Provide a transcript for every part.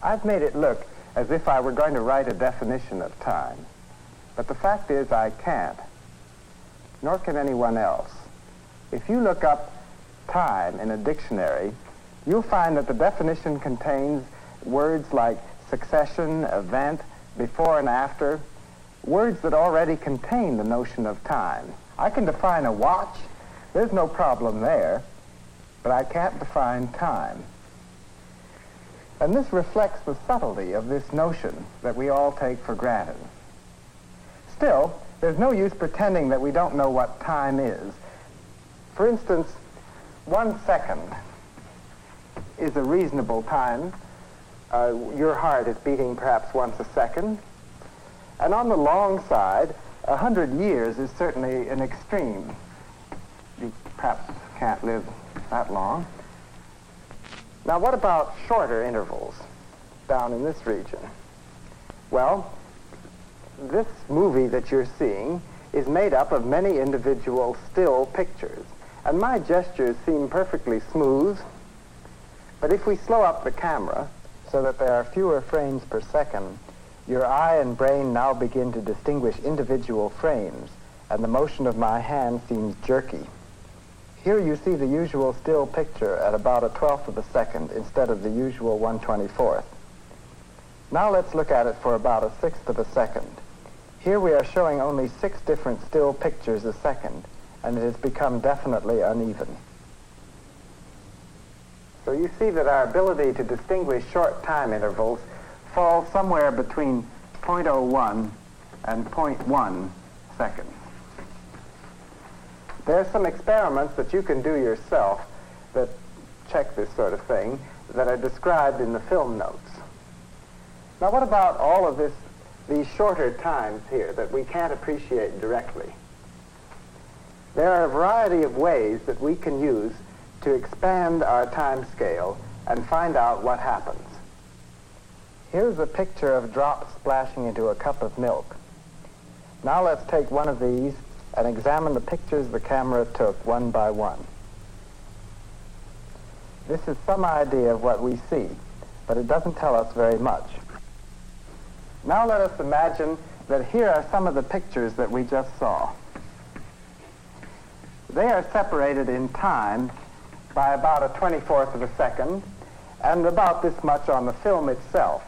I've made it look as if I were going to write a definition of time. But the fact is I can't, nor can anyone else. If you look up time in a dictionary, you'll find that the definition contains words like succession, event, before and after, words that already contain the notion of time. I can define a watch, there's no problem there, but I can't define time. And this reflects the subtlety of this notion that we all take for granted. Still, there's no use pretending that we don't know what time is. For instance, 1 second is a reasonable time. Your heart is beating perhaps once a second. And on the long side, 100 years is certainly an extreme. You perhaps can't live that long. Now, what about shorter intervals down in this region? Well, this movie that you're seeing is made up of many individual still pictures. And my gestures seem perfectly smooth, but if we slow up the camera so that there are fewer frames per second, your eye and brain now begin to distinguish individual frames, and the motion of my hand seems jerky. Here you see the usual still picture at about 1/12 of a second instead of the usual 1/24. Now let's look at it for about 1/6 of a second. Here we are showing only 6 different still pictures a second, and it has become definitely uneven. So you see that our ability to distinguish short time intervals falls somewhere between 0.01 and 0.1 seconds. There are some experiments that you can do yourself that check this sort of thing that are described in the film notes. Now, what about all of these shorter times here that we can't appreciate directly? There are a variety of ways that we can use to expand our time scale and find out what happens. Here's a picture of drops splashing into a cup of milk. Now let's take one of these and examine the pictures the camera took one by one. This is some idea of what we see, but it doesn't tell us very much. Now let us imagine that here are some of the pictures that we just saw. They are separated in time by about 1/24 of a second and about this much on the film itself.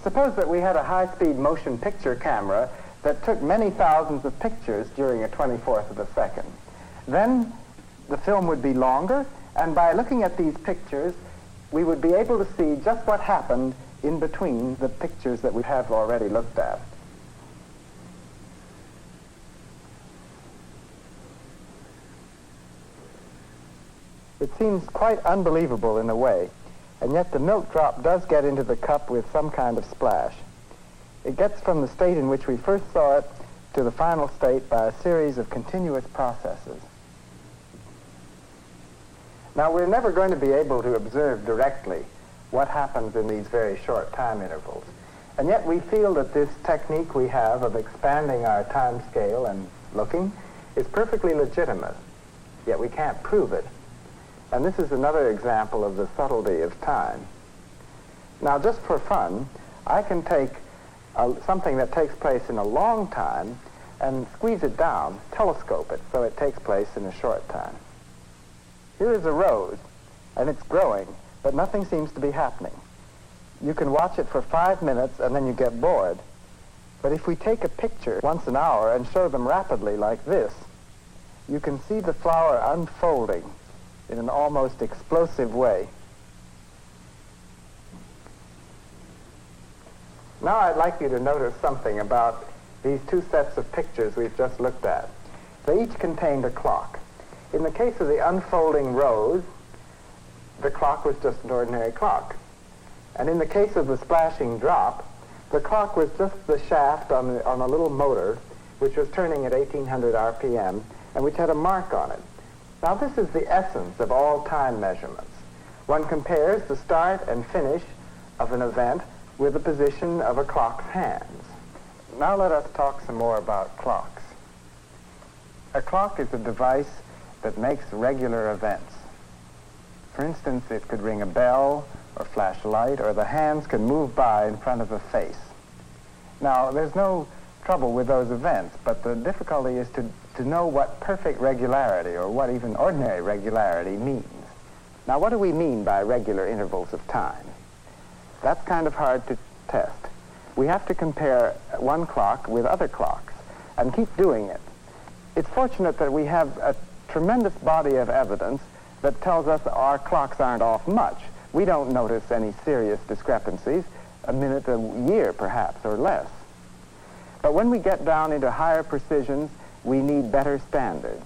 Suppose that we had a high-speed motion picture camera that took many thousands of pictures during 1/24 of a second. Then the film would be longer, and by looking at these pictures, we would be able to see just what happened in between the pictures that we have already looked at. It seems quite unbelievable in a way, and yet the milk drop does get into the cup with some kind of splash. It gets from the state in which we first saw it to the final state by a series of continuous processes. Now, we're never going to be able to observe directly what happens in these very short time intervals, and yet we feel that this technique we have of expanding our time scale and looking is perfectly legitimate, yet we can't prove it. And this is another example of the subtlety of time. Now, just for fun, I can take something that takes place in a long time and squeeze it down, telescope it, so it takes place in a short time. Here is a rose, and it's growing, but nothing seems to be happening. You can watch it for 5 minutes, and then you get bored. But if we take a picture once an hour and show them rapidly like this, you can see the flower unfolding in an almost explosive way. Now I'd like you to notice something about these 2 sets of pictures we've just looked at. They each contained a clock. In the case of the unfolding rose, the clock was just an ordinary clock. And in the case of the splashing drop, the clock was just the shaft on a little motor which was turning at 1800 RPM and which had a mark on it. Now, this is the essence of all time measurements. One compares the start and finish of an event with the position of a clock's hands. Now let us talk some more about clocks. A clock is a device that makes regular events. For instance, it could ring a bell, or flash a light, or the hands can move by in front of a face. Now, there's no trouble with those events, but the difficulty is to know what perfect regularity, or what even ordinary regularity means. Now, what do we mean by regular intervals of time? That's kind of hard to test. We have to compare one clock with other clocks and keep doing it. It's fortunate that we have a tremendous body of evidence that tells us our clocks aren't off much. We don't notice any serious discrepancies, a minute a year perhaps, or less. But when we get down into higher precisions, we need better standards.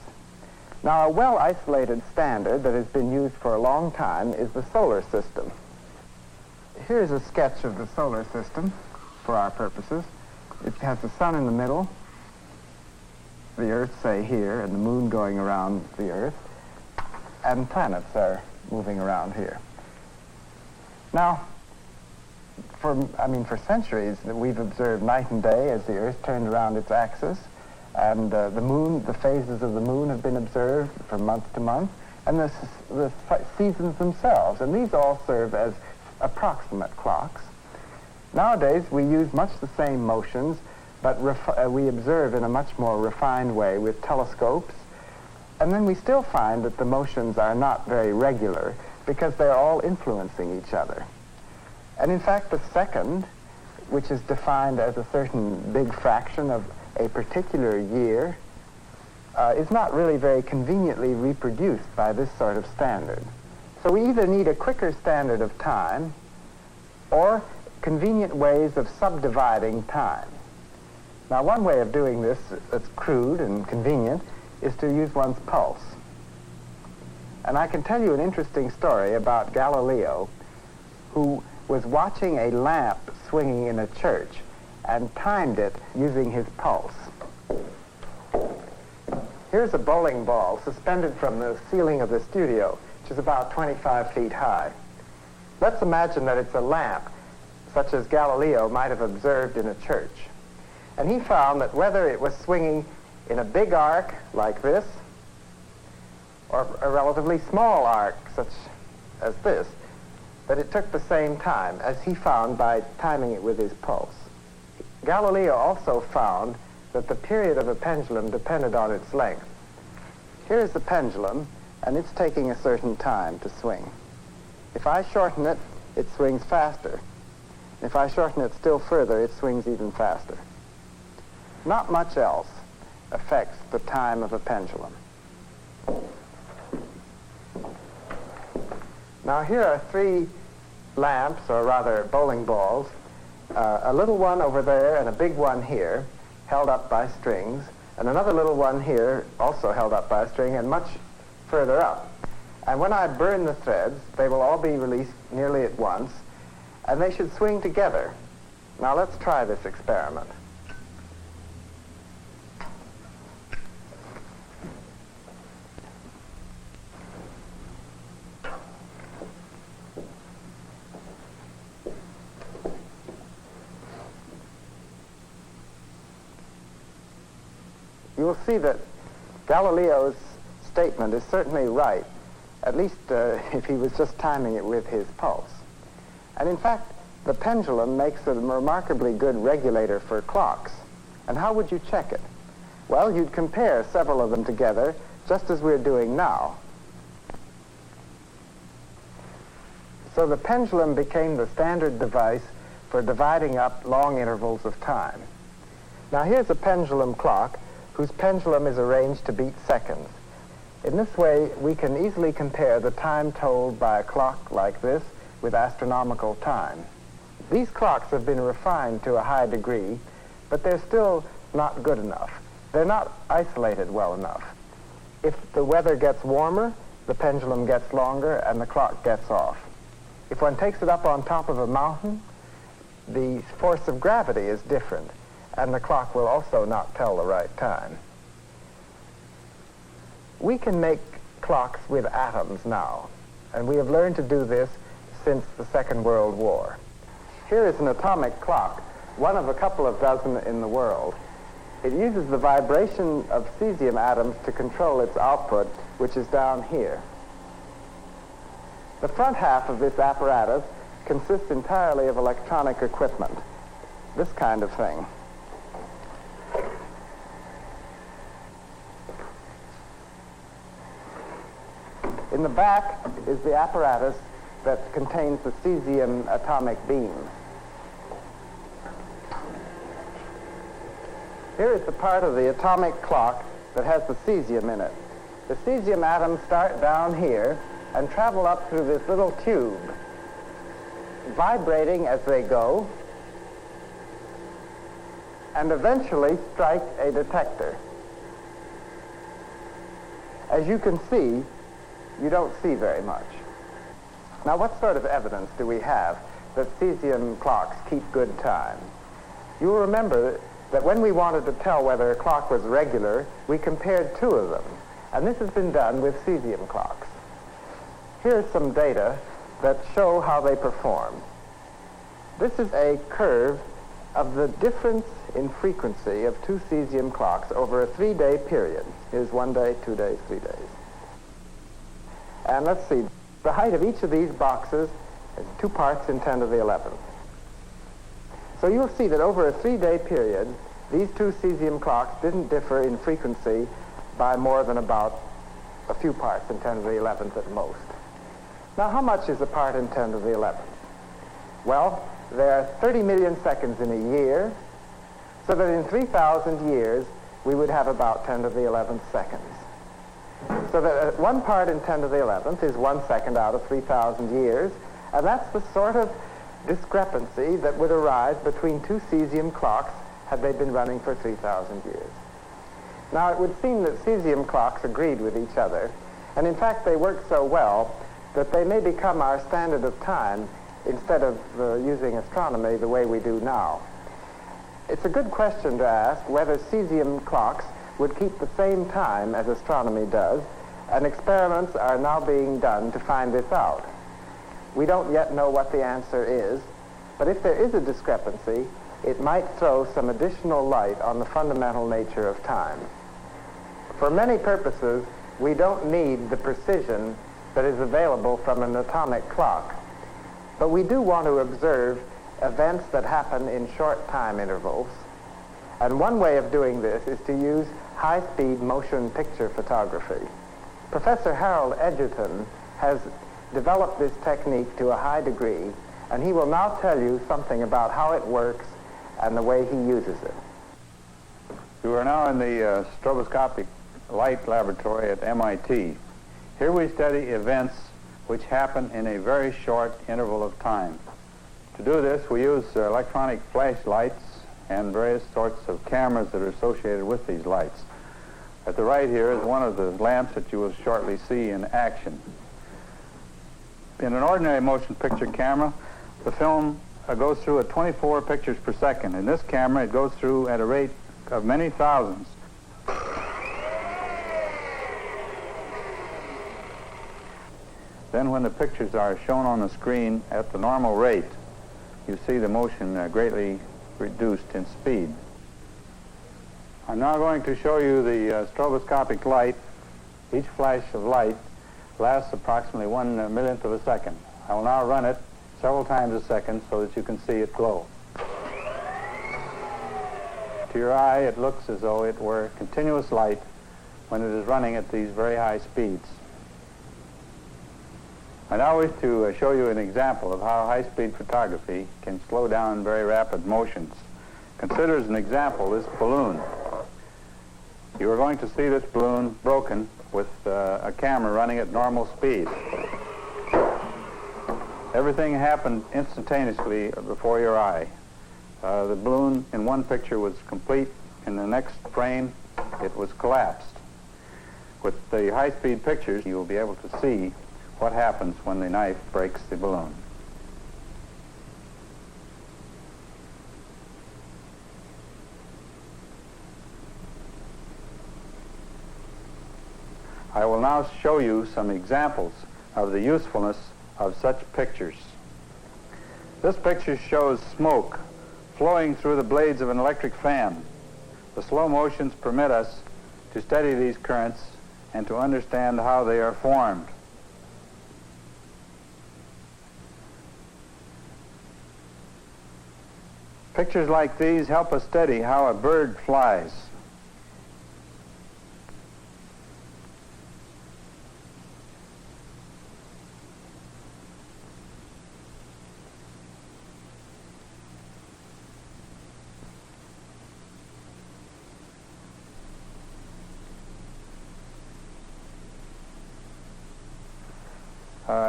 Now, a well-isolated standard that has been used for a long time is the solar system. Here's a sketch of the solar system for our purposes. It has the sun in the middle, the Earth, say, here, and the moon going around the Earth, and planets are moving around here. Now, for centuries, we've observed night and day as the Earth turned around its axis, and the moon, the phases of the moon have been observed from month to month, and the seasons themselves, and these all serve as approximate clocks. Nowadays, we use much the same motions, but we observe in a much more refined way with telescopes, and then we still find that the motions are not very regular because they're all influencing each other. And in fact, the second, which is defined as a certain big fraction of a particular year, is not really very conveniently reproduced by this sort of standard. So we either need a quicker standard of time or convenient ways of subdividing time. Now, one way of doing this that's crude and convenient is to use one's pulse. And I can tell you an interesting story about Galileo, who was watching a lamp swinging in a church and timed it using his pulse. Here's a bowling ball suspended from the ceiling of the studio, which is about 25 feet high. Let's imagine that it's a lamp, such as Galileo might have observed in a church. And he found that whether it was swinging in a big arc like this, or a relatively small arc such as this, that it took the same time, as he found by timing it with his pulse. Galileo also found that the period of a pendulum depended on its length. Here's the pendulum, and it's taking a certain time to swing. If I shorten it, it swings faster. If I shorten it still further, it swings even faster. Not much else affects the time of a pendulum. Now here are three lamps, or rather bowling balls, a little one over there and a big one here, held up by strings, and another little one here, also held up by a string, and much further up. And when I burn the threads, they will all be released nearly at once, and they should swing together. Now let's try this experiment. You will see that Galileo's statement is certainly right, at least if he was just timing it with his pulse. And in fact, the pendulum makes a remarkably good regulator for clocks. And how would you check it? Well, you'd compare several of them together, just as we're doing now. So the pendulum became the standard device for dividing up long intervals of time. Now here's a pendulum clock whose pendulum is arranged to beat seconds. In this way, we can easily compare the time told by a clock like this with astronomical time. These clocks have been refined to a high degree, but they're still not good enough. They're not isolated well enough. If the weather gets warmer, the pendulum gets longer and the clock gets off. If one takes it up on top of a mountain, the force of gravity is different, and the clock will also not tell the right time. We can make clocks with atoms now, and we have learned to do this since the Second World War. Here is an atomic clock, one of a couple of dozen in the world. It uses the vibration of cesium atoms to control its output, which is down here. The front half of this apparatus consists entirely of electronic equipment, this kind of thing. In the back is the apparatus that contains the cesium atomic beam. Here is the part of the atomic clock that has the cesium in it. The cesium atoms start down here and travel up through this little tube, vibrating as they go, and eventually strike a detector. As you can see, you don't see very much. Now, what sort of evidence do we have that cesium clocks keep good time? You'll remember that when we wanted to tell whether a clock was regular, we compared two of them. And this has been done with cesium clocks. Here's some data that show how they perform. This is a curve of the difference in frequency of two cesium clocks over a 3-day period. Here's 1 day, 2 days, 3 days. And let's see, the height of each of these boxes is 2 parts in 10 to the 11th. So you'll see that over a 3-day period, these two cesium clocks didn't differ in frequency by more than about a few parts in 10 to the 11th at most. Now, how much is a part in 10 to the 11th? Well, there are 30 million seconds in a year, so that in 3,000 years, we would have about 10 to the 11th seconds. So that 1 part in 10 to the 11th is 1 second out of 3,000 years, and that's the sort of discrepancy that would arise between two cesium clocks had they been running for 3,000 years. Now, it would seem that cesium clocks agreed with each other, and in fact they work so well that they may become our standard of time instead of using astronomy the way we do now. It's a good question to ask whether cesium clocks would keep the same time as astronomy does, and experiments are now being done to find this out. We don't yet know what the answer is, but if there is a discrepancy, it might throw some additional light on the fundamental nature of time. For many purposes, we don't need the precision that is available from an atomic clock, but we do want to observe events that happen in short time intervals. And one way of doing this is to use high-speed motion picture photography. Professor Harold Edgerton has developed this technique to a high degree, and he will now tell you something about how it works and the way he uses it. We are now in the stroboscopic light laboratory at MIT. Here we study events which happen in a very short interval of time. To do this, we use electronic flashlights and various sorts of cameras that are associated with these lights. At the right here is one of the lamps that you will shortly see in action. In an ordinary motion picture camera, the film goes through at 24 pictures per second. In this camera, it goes through at a rate of many thousands. Then when the pictures are shown on the screen at the normal rate, you see the motion greatly reduced in speed. I'm now going to show you the stroboscopic light. Each flash of light lasts approximately 1 millionth of a second. I will now run it several times a second so that you can see it glow. To your eye, it looks as though it were continuous light when it is running at these very high speeds. I now wish to show you an example of how high-speed photography can slow down very rapid motions. Consider as an example this balloon. You are going to see this balloon broken with a camera running at normal speed. Everything happened instantaneously before your eye. The balloon in one picture was complete. In the next frame, it was collapsed. With the high-speed pictures, you will be able to see what happens when the knife breaks the balloon. I will now show you some examples of the usefulness of such pictures. This picture shows smoke flowing through the blades of an electric fan. The slow motions permit us to study these currents and to understand how they are formed. Pictures like these help us study how a bird flies.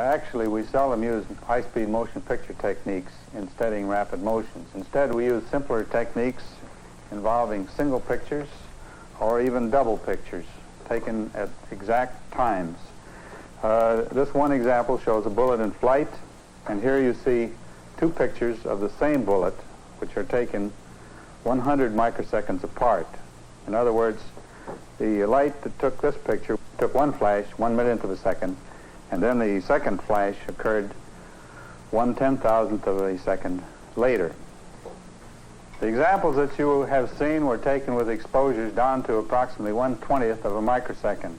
Actually, we seldom use high-speed motion picture techniques in studying rapid motions. Instead, we use simpler techniques involving single pictures or even double pictures taken at exact times. This one example shows a bullet in flight, and here you see two pictures of the same bullet, which are taken 100 microseconds apart. In other words, the light that took this picture took one flash, 1/1,000,000th of a second, and then the second flash occurred 1/10,000th of a second later. The examples that you have seen were taken with exposures down to approximately 1/20th of a microsecond.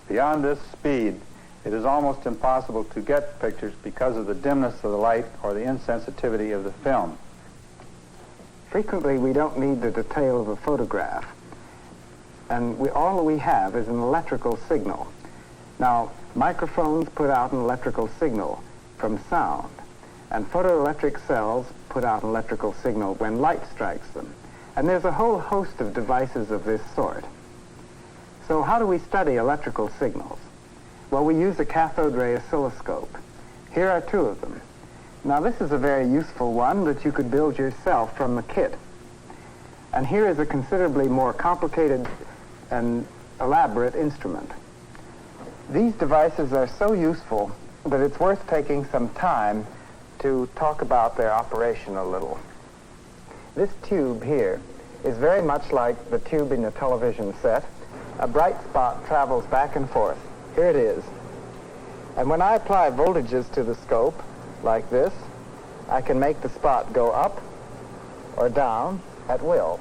Beyond this speed, it is almost impossible to get pictures because of the dimness of the light or the insensitivity of the film. Frequently, we don't need the detail of a photograph, and all we have is an electrical signal. Now, microphones put out an electrical signal from sound, and photoelectric cells put out an electrical signal when light strikes them. And there's a whole host of devices of this sort. So how do we study electrical signals? Well, we use a cathode ray oscilloscope. Here are two of them. Now, this is a very useful one that you could build yourself from the kit. And here is a considerably more complicated and elaborate instrument. These devices are so useful that it's worth taking some time to talk about their operation a little. This tube here is very much like the tube in a television set. A bright spot travels back and forth. Here it is. And when I apply voltages to the scope, like this, I can make the spot go up or down at will.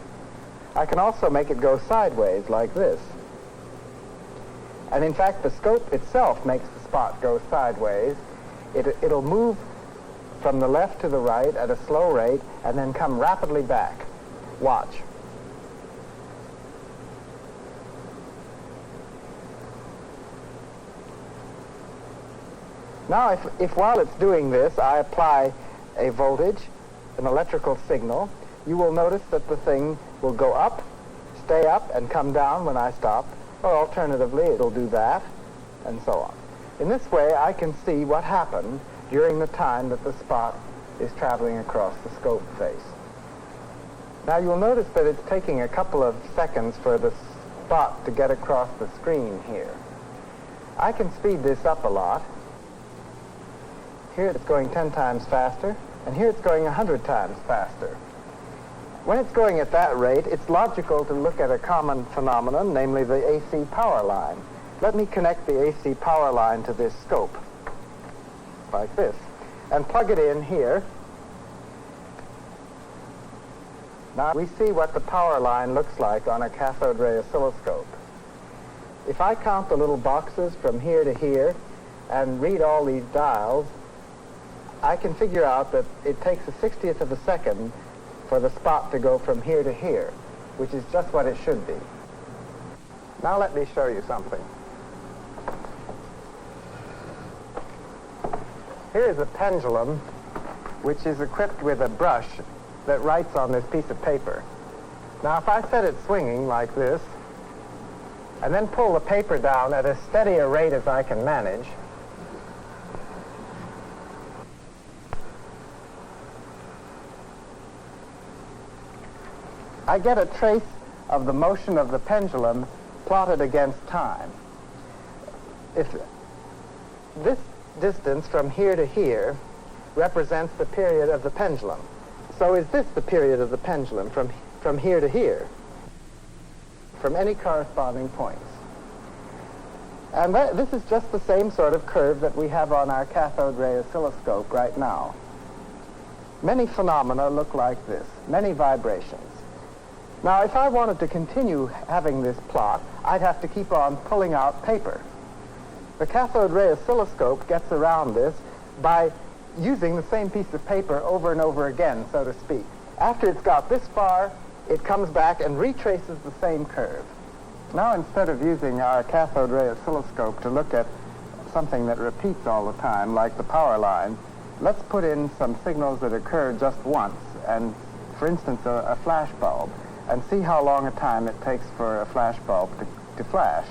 I can also make it go sideways, like this. And in fact, the scope itself makes the spot go sideways. It'll move from the left to the right at a slow rate and then come rapidly back. Watch. Now, if while it's doing this, I apply a voltage, an electrical signal, you will notice that the thing will go up, stay up, and come down when I stop. Or alternatively, it'll do that, and so on. In this way, I can see what happened during the time that the spot is traveling across the scope face. Now, you'll notice that it's taking a couple of seconds for the spot to get across the screen here. I can speed this up a lot. Here it's going 10 times faster, and here it's going 100 times faster. When it's going at that rate, it's logical to look at a common phenomenon, namely the AC power line. Let me connect the AC power line to this scope, like this, and plug it in here. Now we see what the power line looks like on a cathode ray oscilloscope. If I count the little boxes from here to here and read all these dials, I can figure out that it takes a 60th of a second for the spot to go from here to here, which is just what it should be. Now let me show you something. Here is a pendulum which is equipped with a brush that writes on this piece of paper. Now if I set it swinging like this, and then pull the paper down at as steady a rate as I can manage, I get a trace of the motion of the pendulum plotted against time. If this distance from here to here represents the period of the pendulum, so is this the period of the pendulum from here to here, from any corresponding points. And this is just the same sort of curve that we have on our cathode ray oscilloscope right now. Many phenomena look like this, many vibrations. Now, if I wanted to continue having this plot, I'd have to keep on pulling out paper. The cathode ray oscilloscope gets around this by using the same piece of paper over and over again, so to speak. After it's got this far, it comes back and retraces the same curve. Now, instead of using our cathode ray oscilloscope to look at something that repeats all the time, like the power line, let's put in some signals that occur just once, and for instance, a flash bulb, and see how long a time it takes for a flash bulb to flash.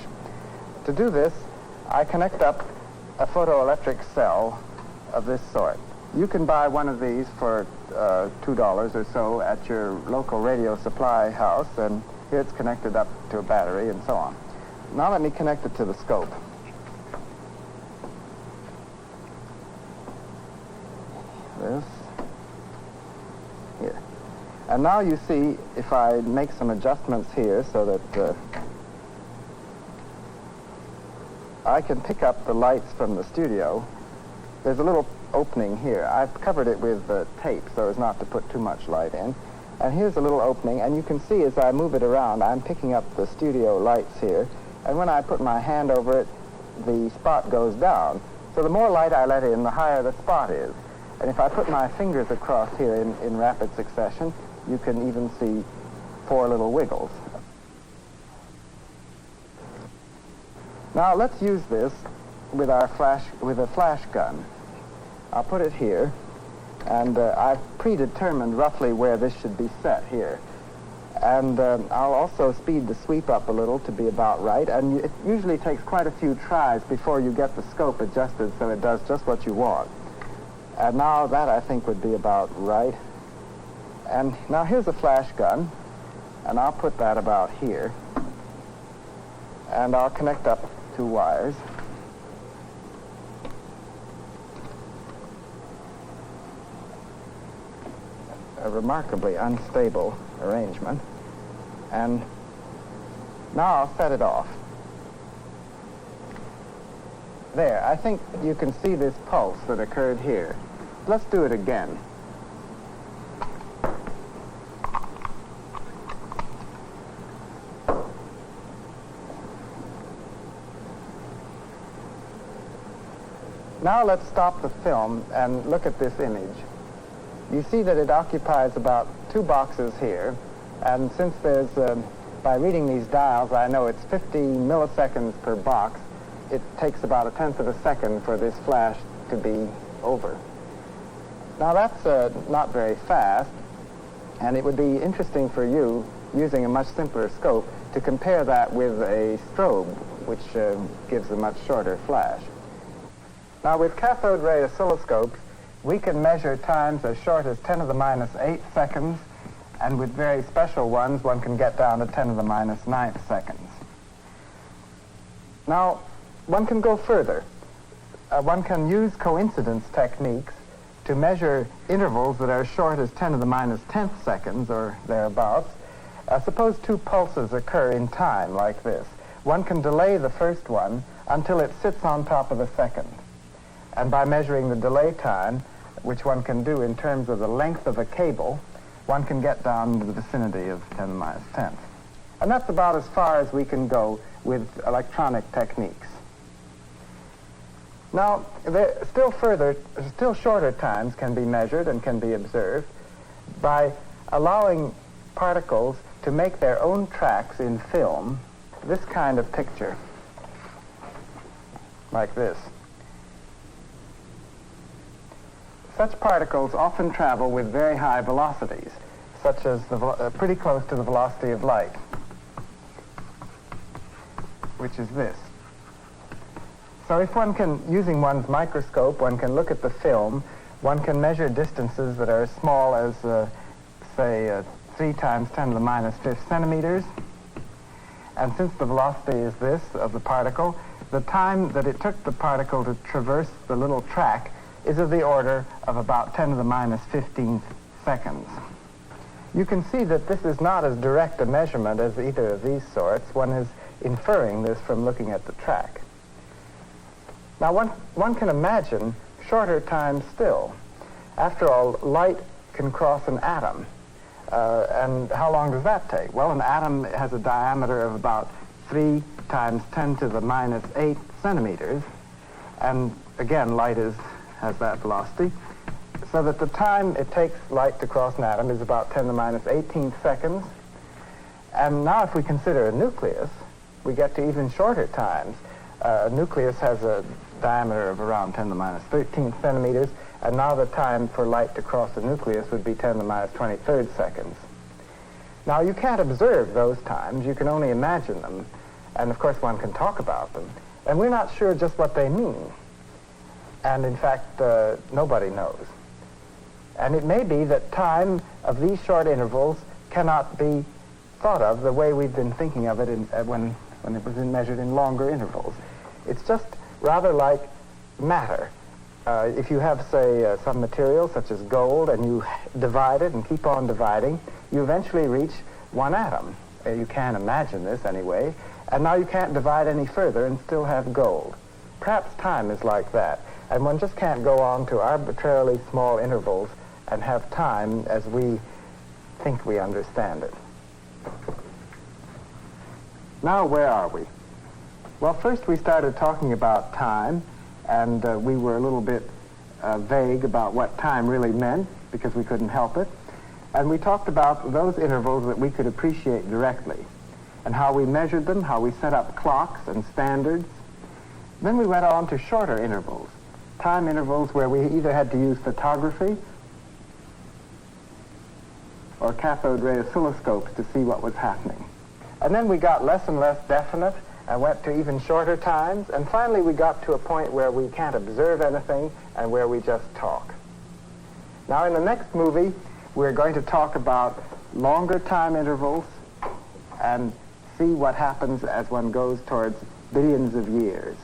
To do this, I connect up a photoelectric cell of this sort. You can buy one of these for $2 or so at your local radio supply house, and here it's connected up to a battery and so on. Now let me connect it to the scope. This. Here. And now you see, if I make some adjustments here so that I can pick up the lights from the studio. There's a little opening here. I've covered it with tape so as not to put too much light in. And here's a little opening, and you can see as I move it around, I'm picking up the studio lights here. And when I put my hand over it, the spot goes down. So the more light I let in, the higher the spot is. And if I put my fingers across here in rapid succession, you can even see 4 little wiggles. Now let's use this with a flash gun. I'll put it here, and I've predetermined roughly where this should be set here. And I'll also speed the sweep up a little to be about right, and it usually takes quite a few tries before you get the scope adjusted so it does just what you want. And now that I think would be about right. And now here's a flash gun, and I'll put that about here. And I'll connect up 2 wires. A remarkably unstable arrangement. And now I'll set it off. There, I think you can see this pulse that occurred here. Let's do it again. Now let's stop the film and look at this image. You see that it occupies about 2 boxes here, and since there's, by reading these dials, I know it's 50 milliseconds per box. It takes about 1/10 of a second for this flash to be over. Now that's not very fast, and it would be interesting for you, using a much simpler scope, to compare that with a strobe, which gives a much shorter flash. Now with cathode ray oscilloscopes, we can measure times as short as 10 to the minus 8 seconds, and with very special ones, one can get down to 10 to the minus 9 seconds. Now, one can go further. One can use coincidence techniques to measure intervals that are as short as 10 to the minus 10th seconds, or thereabouts. Suppose 2 pulses occur in time like this. One can delay the first one until it sits on top of the second. And by measuring the delay time, which one can do in terms of the length of a cable, one can get down to the vicinity of 10 to the minus 10th. And that's about as far as we can go with electronic techniques. Now, still shorter times can be measured and can be observed by allowing particles to make their own tracks in film, this kind of picture, like this. Such particles often travel with very high velocities, such as pretty close to the velocity of light, which is this. So if one can, using one's microscope, one can look at the film, one can measure distances that are as small as, say, 3 times 10 to the minus 5 centimeters. And since the velocity is this of the particle, the time that it took the particle to traverse the little track is of the order of about 10 to the minus 15th seconds. You can see that this is not as direct a measurement as either of these sorts. One is inferring this from looking at the track. Now, one can imagine shorter times still. After all, light can cross an atom. And how long does that take? Well, an atom has a diameter of about 3 times 10 to the minus 8 centimeters. And again, light has that velocity. So that the time it takes light to cross an atom is about 10 to the minus 18 seconds. And now if we consider a nucleus, we get to even shorter times. A nucleus has a diameter of around 10 to the minus 13 centimeters, and now the time for light to cross the nucleus would be 10 to the minus 23rd seconds. Now you can't observe those times, you can only imagine them, and of course one can talk about them, and we're not sure just what they mean. And in fact, nobody knows. And it may be that time of these short intervals cannot be thought of the way we've been thinking of it when it was measured in longer intervals. It's just rather like matter. If you have, say, some material such as gold and you divide it and keep on dividing, you eventually reach one atom. You can't imagine this anyway, and now you can't divide any further and still have gold. Perhaps time is like that, and one just can't go on to arbitrarily small intervals and have time as we think we understand it. Now, where are we? Well, first we started talking about time, and we were a little bit vague about what time really meant because we couldn't help it. And we talked about those intervals that we could appreciate directly and how we measured them, how we set up clocks and standards. Then we went on to shorter intervals, time intervals where we either had to use photography or cathode ray oscilloscopes to see what was happening. And then we got less and less definite and went to even shorter times, and finally we got to a point where we can't observe anything and where we just talk. Now in the next movie, we're going to talk about longer time intervals and see what happens as one goes towards billions of years.